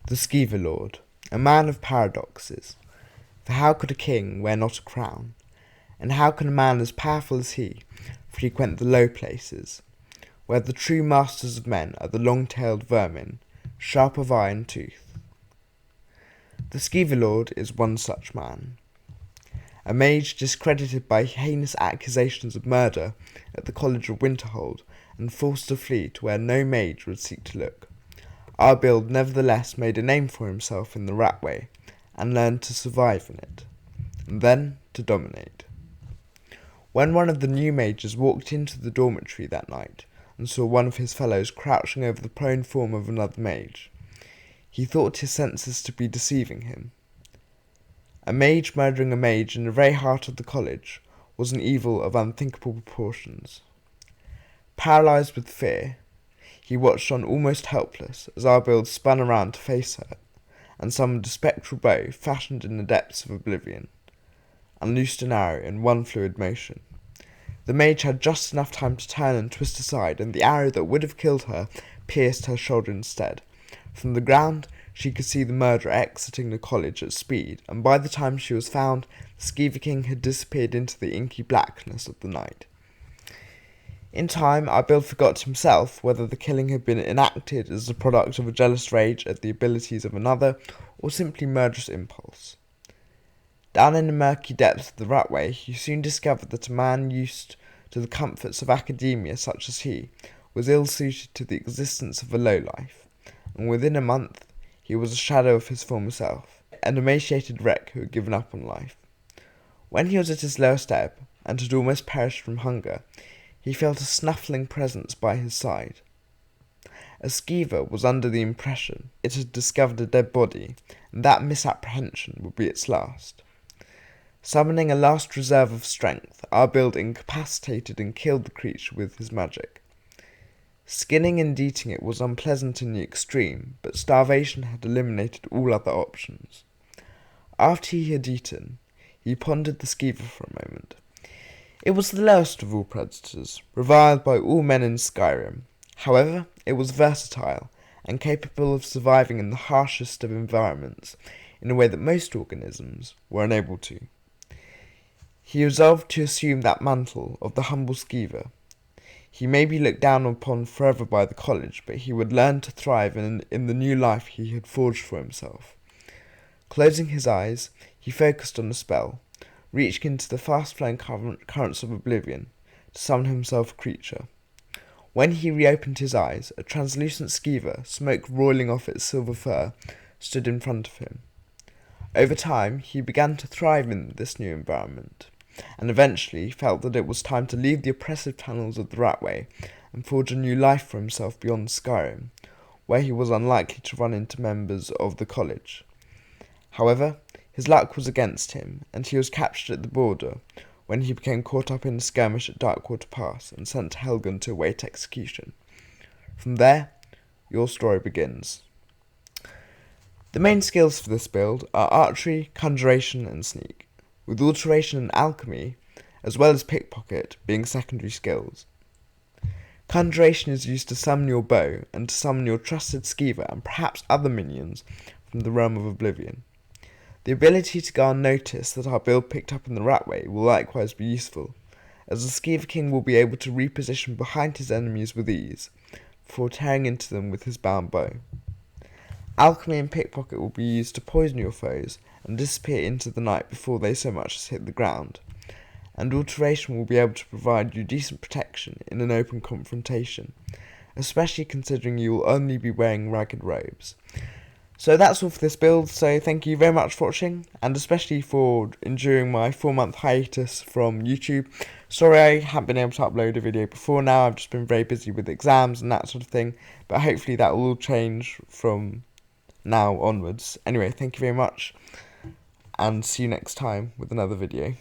The Skeever Lord, a man of paradoxes. For how could a king wear not a crown? And how can a man as powerful as he frequent the low places, where the true masters of men are the long-tailed vermin, sharp of eye and tooth? The Skeever Lord is one such man. A mage discredited by heinous accusations of murder at the College of Winterhold and forced to flee to where no mage would seek to look. Our build nevertheless made a name for himself in the Ratway, and learned to survive in it, and then to dominate. When one of the new mages walked into the dormitory that night, and saw one of his fellows crouching over the prone form of another mage, he thought his senses to be deceiving him. A mage murdering a mage in the very heart of the college was an evil of unthinkable proportions. Paralysed with fear, he watched on almost helpless as Arbild spun around to face her, and summoned a spectral bow fashioned in the depths of oblivion, and loosed an arrow in one fluid motion. The mage had just enough time to turn and twist aside, and the arrow that would have killed her pierced her shoulder instead. From the ground, she could see the murderer exiting the college at speed, and by the time she was found, the Skeever King had disappeared into the inky blackness of the night. In time, Arbild forgot himself whether the killing had been enacted as the product of a jealous rage at the abilities of another, or simply murderous impulse. Down in the murky depths of the Ratway, he soon discovered that a man used to the comforts of academia such as he was ill-suited to the existence of a lowlife, and within a month he was a shadow of his former self, an emaciated wreck who had given up on life. When he was at his lowest ebb, and had almost perished from hunger, he felt a snuffling presence by his side. A Skeever was under the impression it had discovered a dead body, and that misapprehension would be its last. Summoning a last reserve of strength, Arbild incapacitated and killed the creature with his magic. Skinning and eating it was unpleasant in the extreme, but starvation had eliminated all other options. After he had eaten, he pondered the Skeever for a moment. It was the lowest of all predators, reviled by all men in Skyrim. However, it was versatile, and capable of surviving in the harshest of environments, in a way that most organisms were unable to. He resolved to assume that mantle of the humble Skeever. He may be looked down upon forever by the college, but he would learn to thrive in the new life he had forged for himself. Closing his eyes, he focused on the spell, reaching into the fast-flowing currents of oblivion to summon himself a creature. When he reopened his eyes, a translucent Skeever, smoke roiling off its silver fur, stood in front of him. Over time, he began to thrive in this new environment, and eventually felt that it was time to leave the oppressive tunnels of the Ratway and forge a new life for himself beyond Skyrim, where he was unlikely to run into members of the college. However, his luck was against him, and he was captured at the border when he became caught up in a skirmish at Darkwater Pass and sent to Helgen to await execution. From there, your story begins. The main skills for this build are archery, conjuration, and sneak, with alteration and alchemy, as well as pickpocket, being secondary skills. Conjuration is used to summon your bow and to summon your trusted Skeever and perhaps other minions from the realm of oblivion. The ability to go unnoticed that our build picked up in the Ratway will likewise be useful, as the Skeever King will be able to reposition behind his enemies with ease, before tearing into them with his bound bow. Alchemy and pickpocket will be used to poison your foes and disappear into the night before they so much as hit the ground, and alteration will be able to provide you decent protection in an open confrontation, especially considering you will only be wearing ragged robes. So that's all for this build, so thank you very much for watching, and especially for enduring my 4-month hiatus from YouTube. Sorry I haven't been able to upload a video before now, I've just been very busy with exams and that sort of thing, but hopefully that will all change from now onwards. Anyway, thank you very much, and see you next time with another video.